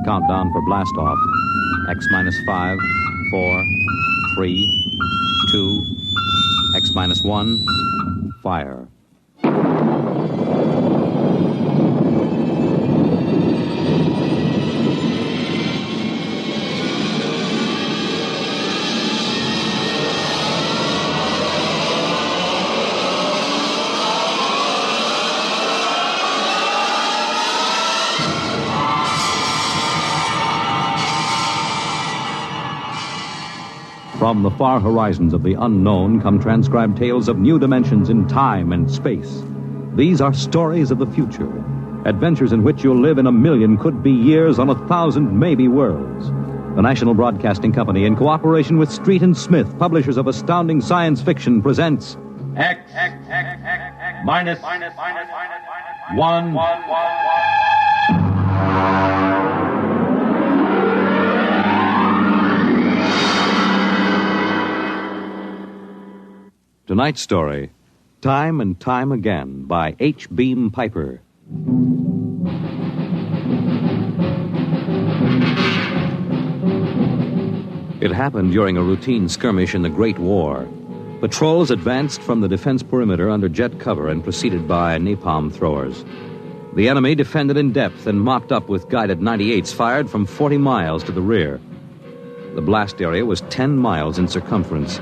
Countdown for blast off. X minus 5, 4, 3, 2, X minus 1, fire. From the far horizons of the unknown come transcribed tales of new dimensions in time and space. These are stories of the future, adventures in which you'll live in 1,000,000 could-be years on 1,000 maybe worlds. The National Broadcasting Company, in cooperation with Street and Smith, publishers of astounding science fiction, presents X minus 1. Tonight's story, Time and Time Again, by H. Beam Piper. It happened during a routine skirmish in the Great War. Patrols advanced from the defense perimeter under jet cover and preceded by napalm throwers. The enemy defended in depth and mopped up with guided 98s fired from 40 miles to the rear. The blast area was 10 miles in circumference,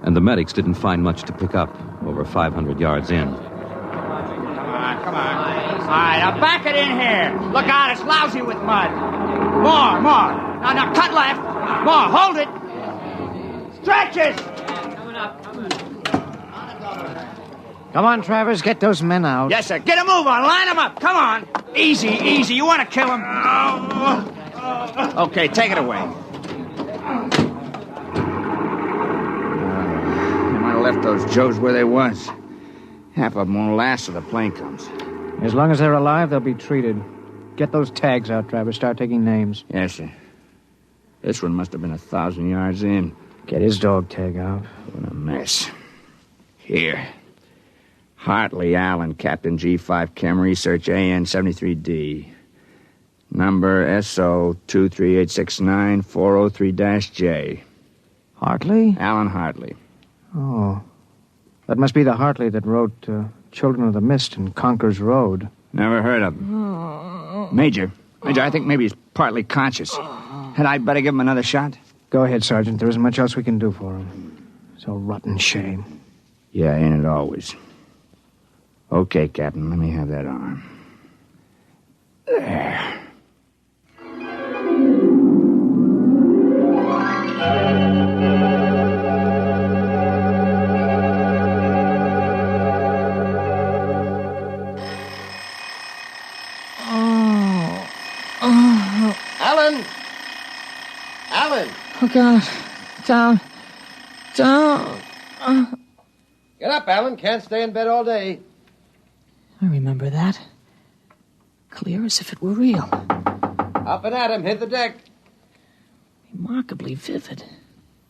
and the medics didn't find much to pick up over 500 yards in. Come on. All right, now back it in here. Look out, it's lousy with mud. More. Now, cut left. More, hold it. Stretches. Come on, Travers, get those men out. Yes, sir. Get a move on. Line them up. Come on. Easy. You want to kill them? Okay, take it away. Left those Joes where they was. Half of them won't last till the plane comes. As long as they're alive, they'll be treated. Get those tags out, Travers. Start taking names. Yes, sir. This one must have been 1,000 yards in. Get his dog tag out. What a mess. Here. Hartley Allen, Captain G5 Chem Research, AN-73D. Number SO23869403-J. Hartley? Allen Hartley. Oh. That must be the Hartley that wrote Children of the Mist and Conker's Road. Never heard of him. Major, I think maybe he's partly conscious. Had I better give him another shot? Go ahead, Sergeant. There isn't much else we can do for him. It's a rotten shame. Yeah, ain't it always? Okay, Captain, let me have that arm. There. Alan! Oh, God. Down. Get up, Alan. Can't stay in bed all day. I remember that. Clear as if it were real. Up and at him. Hit the deck. Remarkably vivid.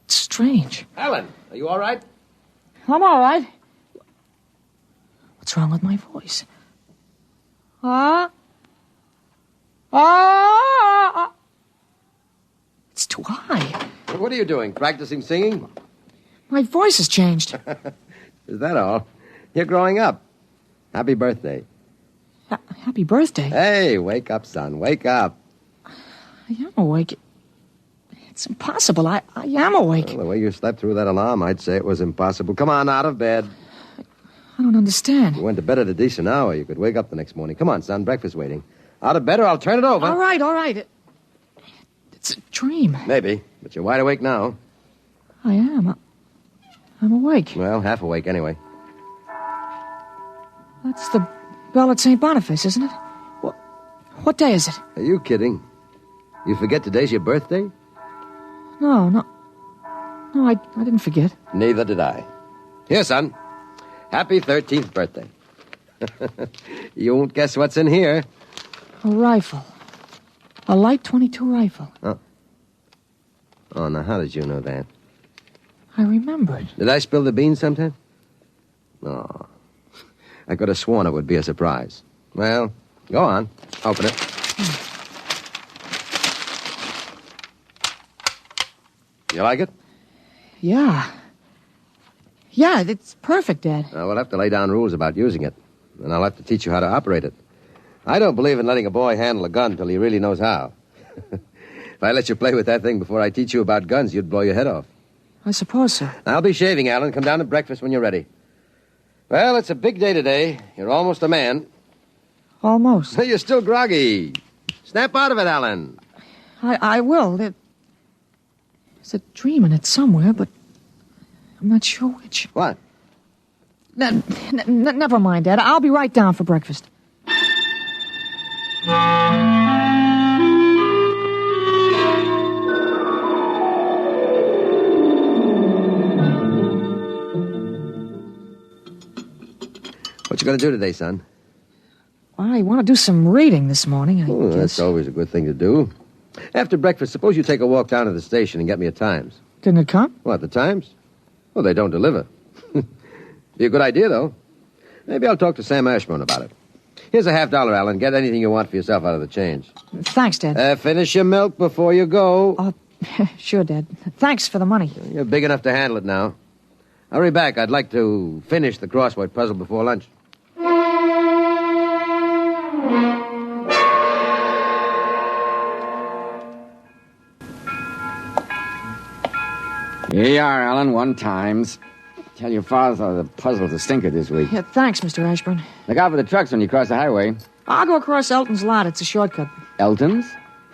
It's strange. Alan, are you all right? I'm all right. What's wrong with my voice? It's too high. What are you doing? Practicing singing? My voice has changed. Is that all? You're growing up. Happy birthday. Happy birthday. Hey, wake up, son. Wake up. I am awake. It's impossible. I am awake. Well, the way you slept through that alarm, I'd say it was impossible. Come on, out of bed. I don't understand. You went to bed at a decent hour. You could wake up the next morning. Come on, son. Breakfast waiting. Out of bed or I'll turn it over. All right. It's a dream. Maybe, but you're wide awake now. I am. I'm awake. Well, half awake anyway. That's the bell at St. Boniface, isn't it? What day is it? Are you kidding? You forget today's your birthday? No, I didn't forget. Neither did I. Here, son. Happy 13th birthday. You won't guess what's in here. A rifle. A light .22 rifle. Oh, now how did you know that? I remembered. Did I spill the beans sometime? Oh, I could have sworn it would be a surprise. Well, Go on. Open it. You like it? Yeah. Yeah, it's perfect, Dad. We'll have to lay down rules about using it. And I'll have to teach you how to operate it. I don't believe in letting a boy handle a gun till he really knows how. If I let you play with that thing before I teach you about guns, you'd blow your head off. I suppose so. I'll be shaving, Alan. Come down to breakfast when you're ready. Well, it's a big day today. You're almost a man. Almost. You're still groggy. Snap out of it, Alan. I will. There's a dream in it somewhere, but I'm not sure which. What? Never mind, Dad. I'll be right down for breakfast. What you going to do today, son? I want to do some reading this morning, I guess. That's always a good thing to do. After breakfast, suppose you take a walk down to the station and get me a Times. Didn't it come? What, the Times? Well, they don't deliver. Be a good idea, though. Maybe I'll talk to Sam Ashburn about it. Here's a $50, Alan. Get anything you want for yourself out of the change. Thanks, Dad. Finish your milk before you go. Sure, Dad. Thanks for the money. You're big enough to handle it now. Hurry back. I'd like to finish the crossword puzzle before lunch. Here you are, Alan. 1 Times. Tell your father the puzzle's a stinker this week. Yeah, thanks, Mr. Ashburn. Look out for the trucks when you cross the highway. I'll go across Elton's lot. It's a shortcut. Elton's?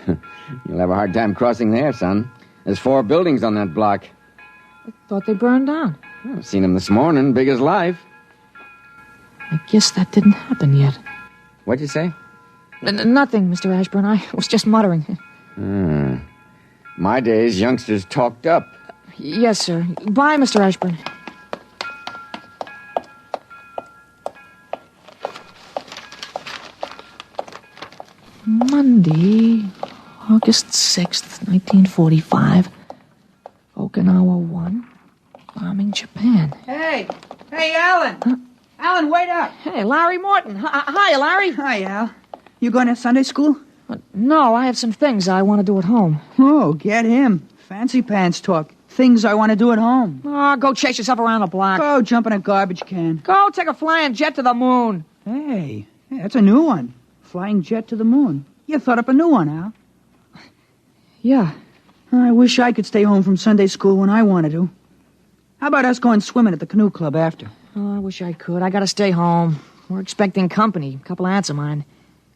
You'll have a hard time crossing there, son. There's 4 buildings on that block. I thought they burned down. I've seen them this morning, big as life. I guess that didn't happen yet. What'd you say? Nothing, Mr. Ashburn. I was just muttering. My days, youngsters talked up. Yes, sir. Bye, Mr. Ashburn. Monday, August 6th, 1945. Okinawa 1. Bombing Japan. Hey, Alan. Alan, wait up. Hey, Larry Morton. Hi, Larry. Hi, Al. You going to Sunday school? No, I have some things I want to do at home. Oh, get him. Fancy pants talk. Things I want to do at home. Oh, go chase yourself around the block. Go jump in a garbage can. Go take a flying jet to the moon. Hey, that's a new one. Flying jet to the moon. You thought up a new one, Al. Yeah. I wish I could stay home from Sunday school when I wanted to. How about us going swimming at the canoe club after? Oh, I wish I could. I gotta stay home. We're expecting company. A couple of aunts of mine.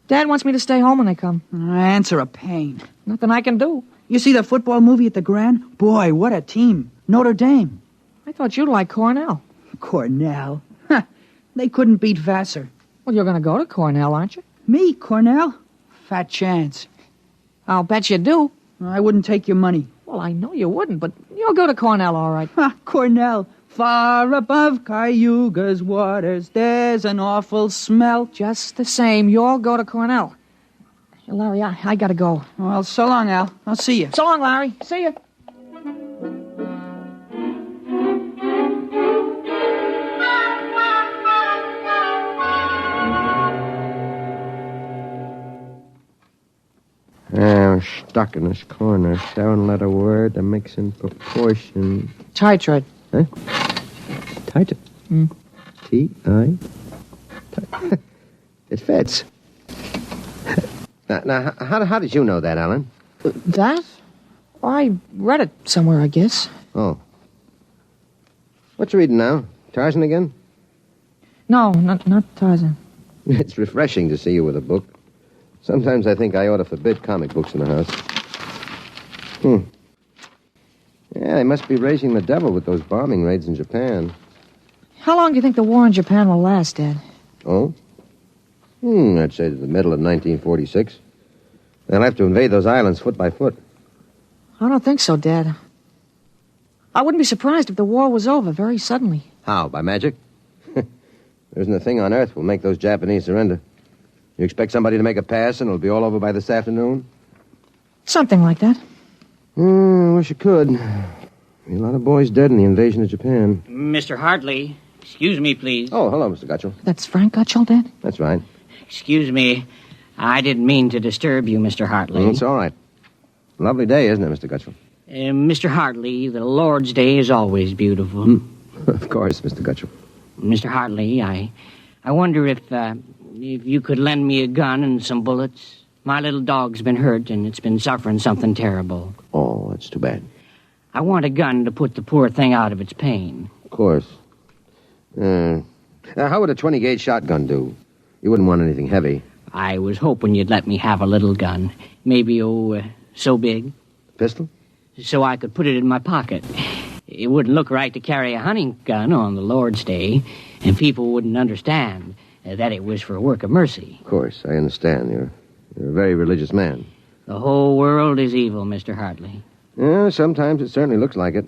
Dad wants me to stay home when they come. Aunts are a pain. Nothing I can do. You see the football movie at the Grand? Boy, what a team. Notre Dame. I thought you'd like Cornell. Cornell? They couldn't beat Vassar. Well, you're gonna go to Cornell, aren't you? Me, Cornell? Fat chance. I'll bet you do. I wouldn't take your money. Well, I know you wouldn't, but you'll go to Cornell, all right. Cornell. Far above Cayuga's waters, there's an awful smell. Just the same, you'll go to Cornell. Hey, Larry, I gotta go. Well, so long, Al. I'll see you. So long, Larry. See you. I'm stuck in this corner. 7-letter word, a mix in proportion. Tight. Huh? Tight. T-I. It fits. Now, how did you know that, Alan? That? I read it somewhere, I guess. Oh. What you reading now? Tarzan again? No, not Tarzan. It's refreshing to see you with a book. Sometimes I think I ought to forbid comic books in the house. Yeah, they must be raising the devil with those bombing raids in Japan. How long do you think the war in Japan will last, Dad? Oh? I'd say to the middle of 1946. They'll have to invade those islands foot by foot. I don't think so, Dad. I wouldn't be surprised if the war was over very suddenly. How, by magic? There isn't a thing on earth will make those Japanese surrender. You expect somebody to make a pass and it'll be all over by this afternoon? Something like that. I wish it could. Be a lot of boys dead in the invasion of Japan. Mr. Hartley, excuse me, please. Oh, hello, Mr. Gutchell. That's Frank Gutchell, Dad? That's right. Excuse me. I didn't mean to disturb you, Mr. Hartley. It's all right. Lovely day, isn't it, Mr. Gutchell? Mr. Hartley, the Lord's Day is always beautiful. Of course, Mr. Gutchell. Mr. Hartley, I wonder if you could lend me a gun and some bullets. My little dog's been hurt, and it's been suffering something terrible. Oh, that's too bad. I want a gun to put the poor thing out of its pain. Of course. How would a 20-gauge shotgun do? You wouldn't want anything heavy. I was hoping you'd let me have a little gun. Maybe, so big. Pistol? So I could put it in my pocket. It wouldn't look right to carry a hunting gun on the Lord's Day, and people wouldn't understand that it was for a work of mercy. Of course, I understand. You're a very religious man. The whole world is evil, Mr. Hartley. Yeah, sometimes it certainly looks like it.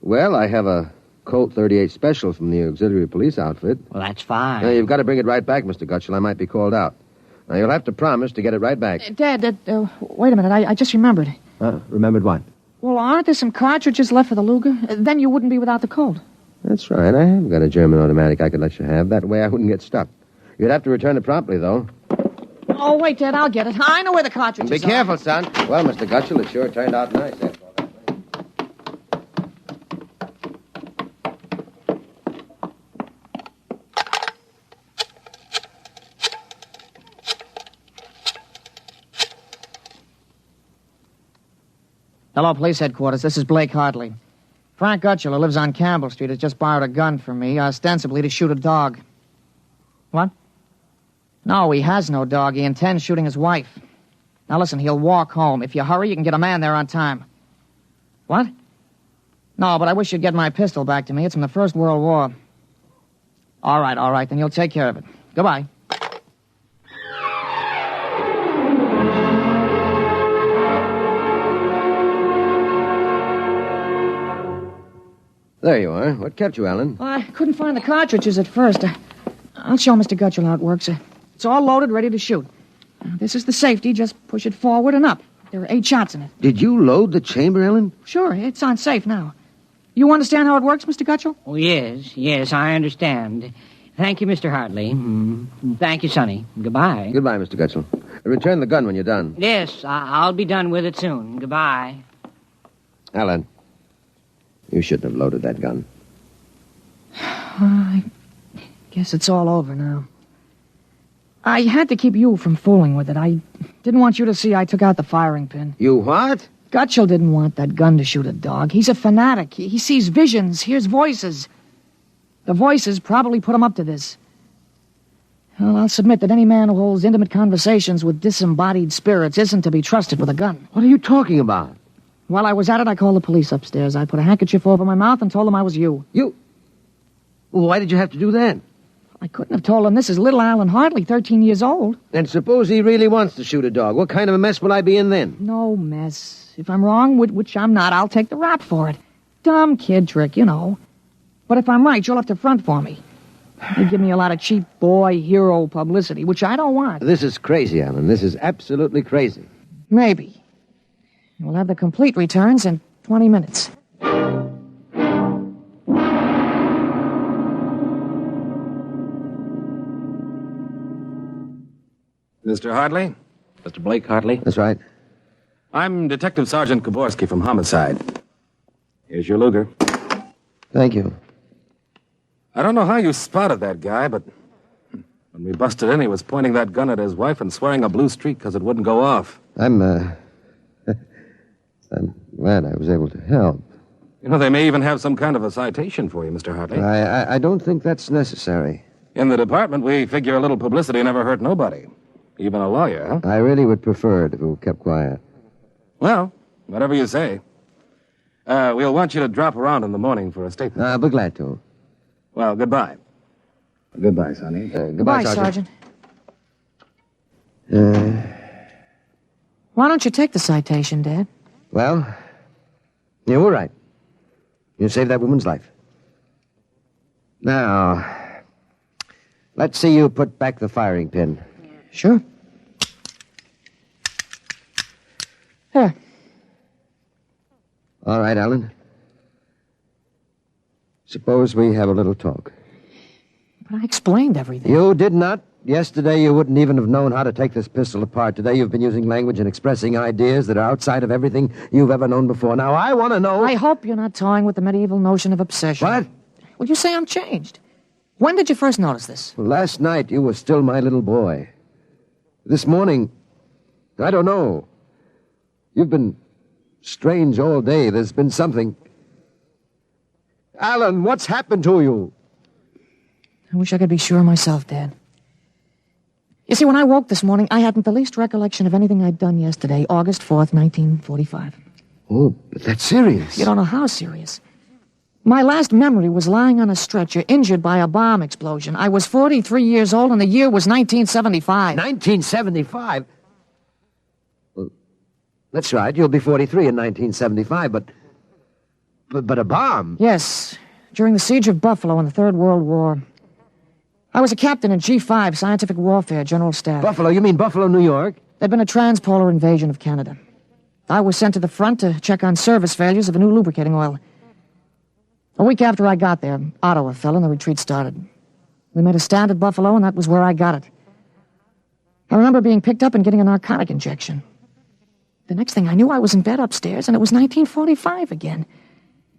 Well, I have a Colt 38 special from the auxiliary police outfit. Well, that's fine. Now, you've got to bring it right back, Mr. Gutchell. I might be called out. Now, you'll have to promise to get it right back. Dad, wait a minute. I just remembered. Remembered what? Well, aren't there some cartridges left for the Luger? Then you wouldn't be without the Colt. That's right. I have got a German automatic I could let you have. That way I wouldn't get stuck. You'd have to return it promptly, though. Oh, wait, Dad, I'll get it. I know where the cartridges Be careful, son. Well, Mr. Gutchell, it sure turned out nice. Hello, police headquarters. This is Blake Hartley. Frank Gutchell, who lives on Campbell Street, has just borrowed a gun from me, ostensibly to shoot a dog. What? No, he has no dog. He intends shooting his wife. Now, listen, he'll walk home. If you hurry, you can get a man there on time. What? No, but I wish you'd get my pistol back to me. It's from the First World War. All right, then you'll take care of it. Goodbye. There you are. What kept you, Alan? I couldn't find the cartridges at first. I'll show Mr. Gutchell how it works. It's all loaded, ready to shoot. This is the safety. Just push it forward and up. There are 8 shots in it. Did you load the chamber, Ellen? Sure, it's on safe now. You understand how it works, Mr. Gutchell? Oh, yes, I understand. Thank you, Mr. Hartley. Thank you, Sonny. Goodbye. Goodbye, Mr. Gutchell. Return the gun when you're done. Yes, I'll be done with it soon. Goodbye. Alan, you shouldn't have loaded that gun. I guess it's all over now. I had to keep you from fooling with it. I didn't want you to see I took out the firing pin. You what? Gutchell didn't want that gun to shoot a dog. He's a fanatic. He sees visions, hears voices. The voices probably put him up to this. Well, I'll submit that any man who holds intimate conversations with disembodied spirits isn't to be trusted with a gun. What are you talking about? While I was at it, I called the police upstairs. I put a handkerchief over my mouth and told them I was you. You? Well, why did you have to do that? I couldn't have told them this is little Alan Hartley, 13 years old. And suppose he really wants to shoot a dog. What kind of a mess will I be in then? No mess. If I'm wrong, which I'm not, I'll take the rap for it. Dumb kid trick, you know. But if I'm right, you'll have to front for me. You give me a lot of cheap boy hero publicity, which I don't want. This is crazy, Alan. This is absolutely crazy. Maybe. We'll have the complete returns in 20 minutes. Mr. Hartley? Mr. Blake Hartley? That's right. I'm Detective Sergeant Koborski from Homicide. Here's your Luger. Thank you. I don't know how you spotted that guy, but when we busted in, he was pointing that gun at his wife and swearing a blue streak because it wouldn't go off. I'm glad I was able to help. You know, they may even have some kind of a citation for you, Mr. Hartley. I don't think that's necessary. In the department, we figure a little publicity never hurt nobody. Even a lawyer, huh? I really would prefer it if it were kept quiet. Well, whatever you say. We'll want you to drop around in the morning for a statement. I'll be glad to. Well, goodbye. Goodbye, Sonny. Goodbye, Sergeant. Why don't you take the citation, Dad? Well, you were right. You saved that woman's life. Now, let's see you put back the firing pin. Sure. Here. All right, Alan. Suppose we have a little talk. But I explained everything. You did not, yesterday you wouldn't even have known how to take this pistol apart. Today you've been using language and expressing ideas that are outside of everything you've ever known before. Now, I want to know... I hope you're not toying with the medieval notion of obsession. What? Well, you say I'm changed. When did you first notice this? Well, last night you were still my little boy. This morning, I don't know. You've been strange all day. There's been something... Alan, what's happened to you? I wish I could be sure myself, Dad. You see, when I woke this morning, I hadn't the least recollection of anything I'd done yesterday, August 4th, 1945. Oh, but that's serious. You don't know how serious. My last memory was lying on a stretcher, injured by a bomb explosion. I was 43 years old, and the year was 1975. 1975? Well, that's right. You'll be 43 in 1975, but a bomb? Yes, during the siege of Buffalo in the Third World War. I was a captain in G5, Scientific Warfare, General Staff. Buffalo? You mean Buffalo, New York? There'd been a transpolar invasion of Canada. I was sent to the front to check on service failures of a new lubricating oil. A week after I got there, Ottawa fell and the retreat started. We made a stand at Buffalo, and that was where I got it. I remember being picked up and getting a narcotic injection. The next thing I knew, I was in bed upstairs, and it was 1945 again.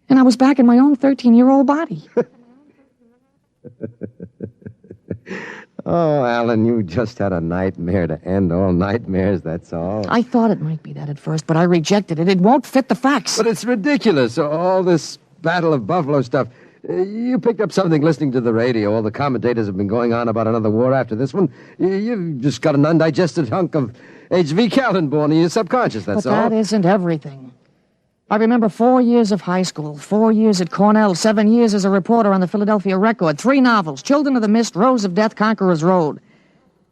And I was back in my own 13-year-old body. Oh, Alan, you just had a nightmare to end all nightmares, that's all. I thought it might be that at first, but I rejected it. It won't fit the facts. But it's ridiculous, all this Battle of Buffalo stuff. You picked up something listening to the radio. All the commentators have been going on about another war after this one. You've just got an undigested hunk of H.V. Kaltenborn in your subconscious, that's all. But that isn't everything. I remember 4 years of high school, 4 years at Cornell, 7 years as a reporter on the Philadelphia Record, 3 novels, Children of the Mist, Rose of Death, Conqueror's Road.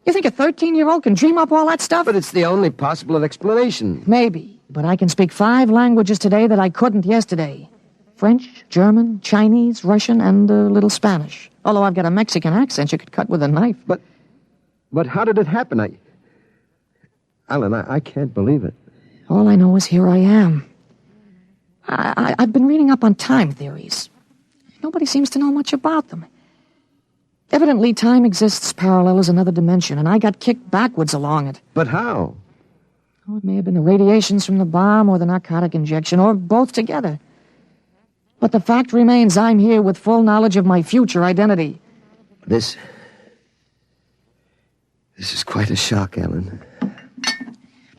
You think a 13-year-old can dream up all that stuff? But it's the only possible explanation. Maybe, but I can speak 5 languages today that I couldn't yesterday. French, German, Chinese, Russian, and a little Spanish. Although I've got a Mexican accent you could cut with a knife. But how did it happen? Alan, I can't believe it. All I know is here I am. I've been reading up on time theories. Nobody seems to know much about them. Evidently, time exists parallel as another dimension, and I got kicked backwards along it. But how? Oh, it may have been the radiations from the bomb or the narcotic injection, or both together. But the fact remains I'm here with full knowledge of my future identity. This is quite a shock, Alan.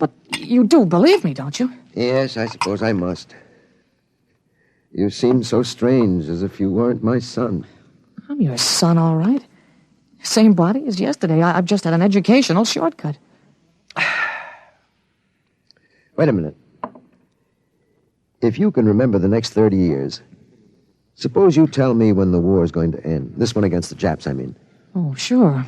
But you do believe me, don't you? Yes, I suppose I must. You seem so strange, as if you weren't my son. I'm your son, all right. Same body as yesterday. I've just had an educational shortcut. Wait a minute. If you can remember the next 30 years, suppose you tell me when the war is going to end. This one against the Japs, I mean. Oh, sure.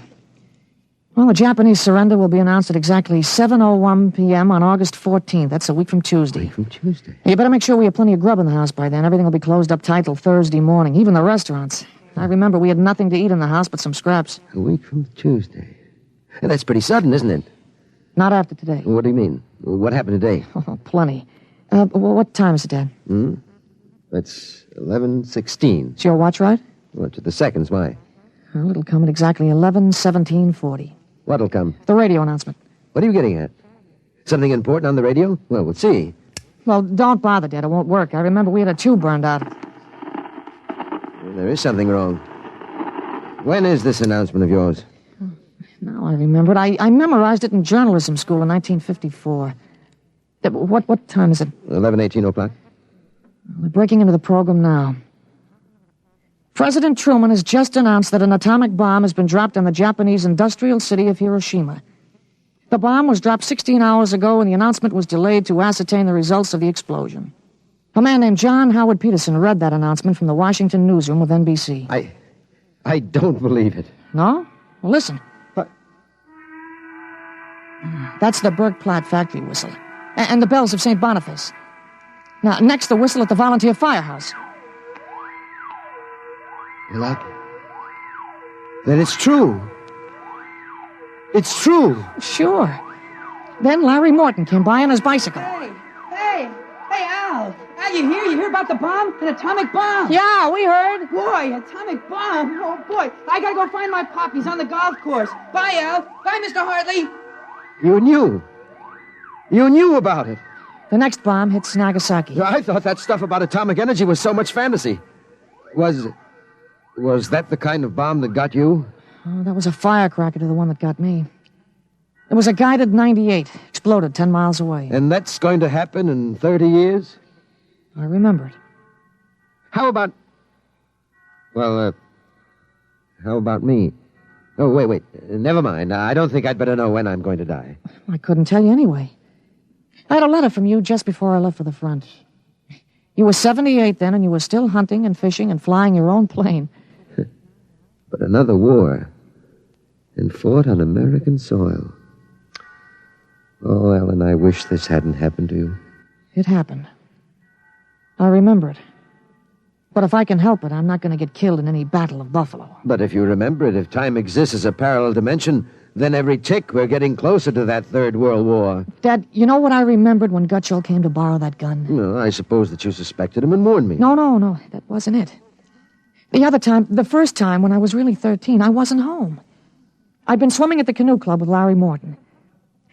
Well, the Japanese surrender will be announced at exactly 7:01 p.m. on August 14th. That's a week from Tuesday. Week from Tuesday? You better make sure we have plenty of grub in the house by then. Everything will be closed up tight till Thursday morning, even the restaurants. I remember we had nothing to eat in the house but some scraps. A week from Tuesday. And that's pretty sudden, isn't it? Not after today. What do you mean? What happened today? Oh, plenty. What time is it, Dad? That's 11:16. Is your watch right? Well, to the seconds, why? Well, it'll come at exactly 11:17:40. What'll come? The radio announcement. What are you getting at? Something important on the radio? Well, we'll see. Well, don't bother, Dad. It won't work. I remember we had a tube burned out. Well, there is something wrong. When is this announcement of yours? Now I remember it. I memorized it in journalism school in 1954. What time is it? 11:18 o'clock. We're breaking into the program now. President Truman has just announced that an atomic bomb has been dropped on the Japanese industrial city of Hiroshima. The bomb was dropped 16 hours ago, and the announcement was delayed to ascertain the results of the explosion. A man named John Howard Peterson read that announcement from the Washington newsroom with NBC. I don't believe it. No? Well, listen. What? That's the Berg Platt factory whistle. And the bells of St. Boniface. Now, next, the whistle at the volunteer firehouse. Well, then it's true. It's true. Sure. Then Larry Morton came by on his bicycle. Hey, Al. Al, you hear? You hear about the bomb? An atomic bomb? Yeah, we heard. Boy, atomic bomb. Oh, boy. I gotta go find my pop. He's on the golf course. Bye, Al. Bye, Mr. Hartley. You knew. You knew about it. The next bomb hits Nagasaki. I thought that stuff about atomic energy was so much fantasy. Was that the kind of bomb that got you? Oh, that was a firecracker to the one that got me. It was a guided 98. Exploded 10 miles away. And that's going to happen in 30 years? I remember it. How about... Well, how about me? Oh, wait. Never mind. I don't think I'd better know when I'm going to die. I couldn't tell you anyway. I had a letter from you just before I left for the front. You were 78 then, and you were still hunting and fishing and flying your own plane. But another war. And fought on American soil. Oh, Ellen, I wish this hadn't happened to you. It happened. I remember it. But if I can help it, I'm not going to get killed in any battle of Buffalo. But if you remember it, if time exists as a parallel dimension, then every tick we're getting closer to that Third World War. Dad, you know what I remembered when Gutschall came to borrow that gun? No, I suppose that you suspected him and warned me. No, that wasn't it. The first time when I was really 13, I wasn't home. I'd been swimming at the canoe club with Larry Morton.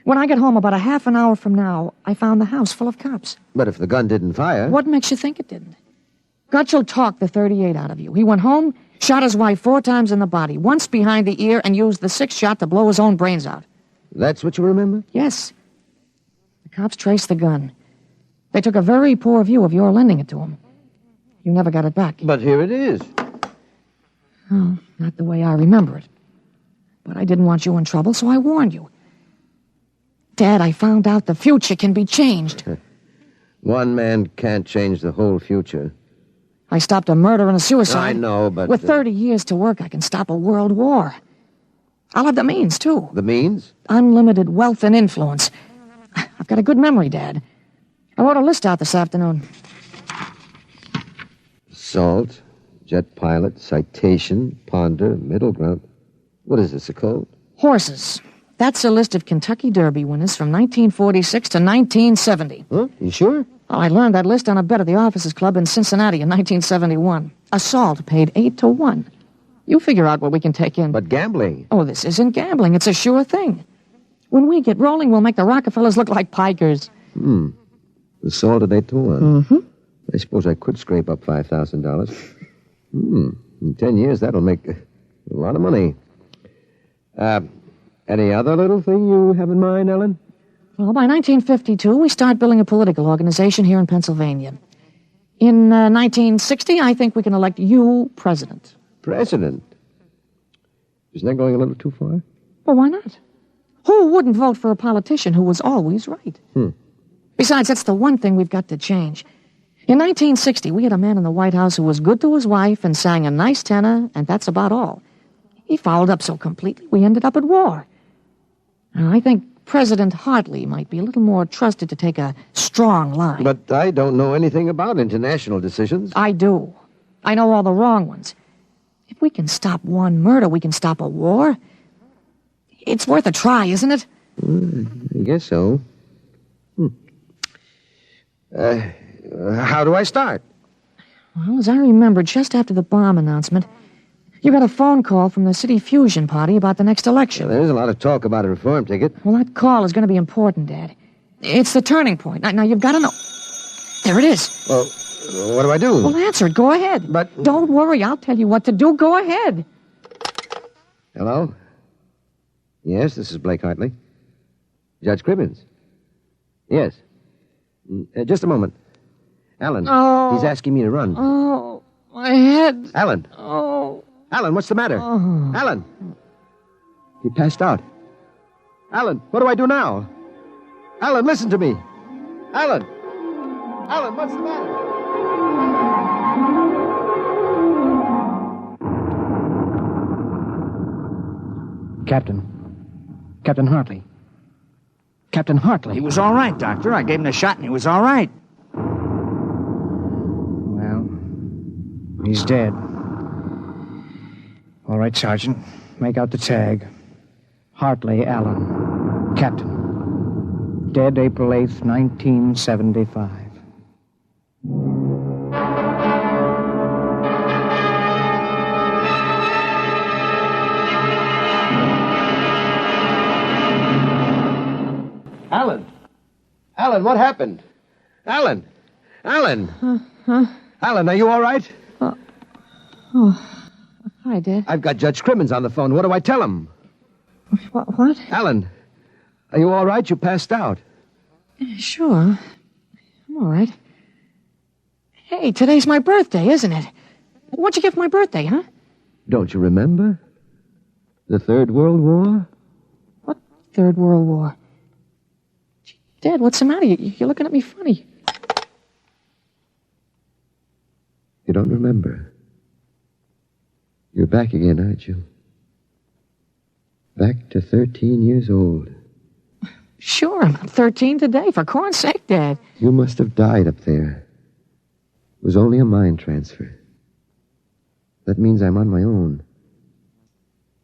When I get home about a half an hour from now, I found the house full of cops. But if the gun didn't fire... What makes you think it didn't? Gutschall talked the 38 out of you. He went home, shot his wife 4 times in the body, once behind the ear, and used the 6th shot to blow his own brains out. That's what you remember? Yes. The cops traced the gun. They took a very poor view of your lending it to him. You never got it back. But here it is. Oh, not the way I remember it. But I didn't want you in trouble, so I warned you. Dad, I found out the future can be changed. One man can't change the whole future. I stopped a murder and a suicide. I know, but... With 30 years to work, I can stop a world war. I'll have the means, too. The means? Unlimited wealth and influence. I've got a good memory, Dad. I wrote a list out this afternoon. Salt, jet pilot, citation, ponder, middle ground. What is this, a code? Horses. That's a list of Kentucky Derby winners from 1946 to 1970. Huh? You sure? Oh, I learned that list on a bet at the Officers Club in Cincinnati in 1971. Assault paid 8-1. You figure out what we can take in. But gambling. Oh, this isn't gambling. It's a sure thing. When we get rolling, we'll make the Rockefellers look like pikers. Assault at 8-1. Mm-hmm. I suppose I could scrape up $5,000. In 10 years, that'll make a lot of money. Any other little thing you have in mind, Ellen? Well, by 1952, we start building a political organization here in Pennsylvania. In 1960, I think we can elect you president. President? Isn't that going a little too far? Well, why not? Who wouldn't vote for a politician who was always right? Besides, that's the one thing we've got to change. In 1960, we had a man in the White House who was good to his wife and sang a nice tenor, and that's about all. He fouled up so completely, we ended up at war. Now, I think President Hartley might be a little more trusted to take a strong line. But I don't know anything about international decisions. I do. I know all the wrong ones. If we can stop one murder, we can stop a war. It's worth a try, isn't it? I guess so. How do I start? Well, as I remember, just after the bomb announcement, you got a phone call from the City Fusion Party about the next election. There's a lot of talk about a reform ticket. Well, that call is going to be important, Dad. It's the turning point. Now you've got to know. There it is. Well, what do I do? Well, answer it. Go ahead. But... Don't worry. I'll tell you what to do. Go ahead. Hello? Yes, this is Blake Hartley. Judge Cribbins. Yes. Just a moment. Alan. Oh. He's asking me to run. Oh, my head. Alan. Oh. Alan, what's the matter? Oh. Alan. He passed out. Alan, what do I do now? Alan, listen to me. Alan. Alan, what's the matter? Captain Hartley. Captain Hartley. He was all right, Doctor. I gave him a shot and he was all right. Well, he's dead. All right, Sergeant. Make out the tag. Hartley Allen. Captain. Dead April 8th, 1975. Alan! Alan, what happened? Alan! Alan! Alan, are you all right? Hi, Dad. I've got Judge Crimmins on the phone. What do I tell him? What? Alan, are you all right? You passed out. Sure. I'm all right. Hey, today's my birthday, isn't it? What'd you get for my birthday, huh? Don't you remember? The Third World War? What Third World War? Gee, Dad, what's the matter? You're looking at me funny. You don't remember. You're back again, aren't you? Back to 13 years old. Sure, I'm 13 today. For corn's sake, Dad. You must have died up there. It was only a mind transfer. That means I'm on my own.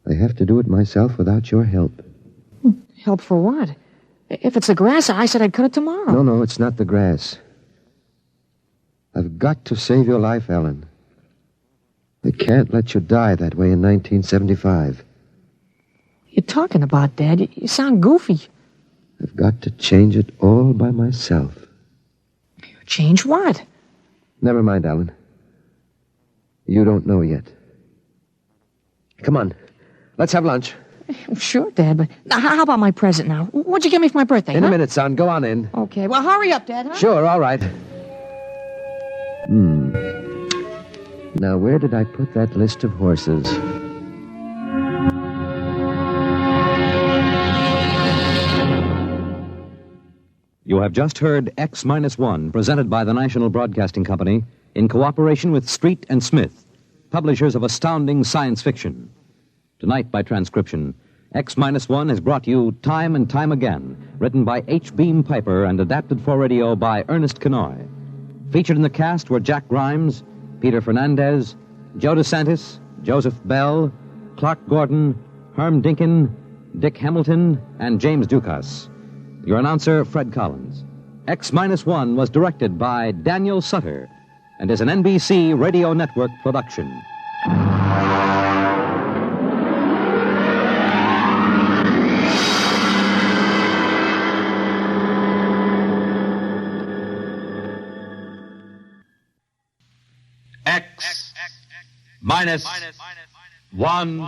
I have to do it myself without your help. Help for what? If it's the grass, I said I'd cut it tomorrow. No, it's not the grass. I've got to save your life, Ellen. I can't let you die that way in 1975. You're talking about, Dad? You sound goofy. I've got to change it all by myself. Change what? Never mind, Alan. You don't know yet. Come on. Let's have lunch. Sure, Dad, but now, how about my present now? What'd you get me for my birthday, In huh? a minute, son. Go on in. Okay, well, hurry up, Dad, huh? Sure, all right. Now, where did I put that list of horses? You have just heard X-1, presented by the National Broadcasting Company in cooperation with Street and Smith, publishers of astounding science fiction. Tonight, by transcription, X-1 has brought you Time and Time Again, written by H. Beam Piper and adapted for radio by Ernest Kenoy. Featured in the cast were Jack Grimes, Peter Fernandez, Joe DeSantis, Joseph Bell, Clark Gordon, Herm Dinkin, Dick Hamilton, and James Dukas. Your announcer, Fred Collins. X-1 was directed by Daniel Sutter and is an NBC Radio Network production. X-1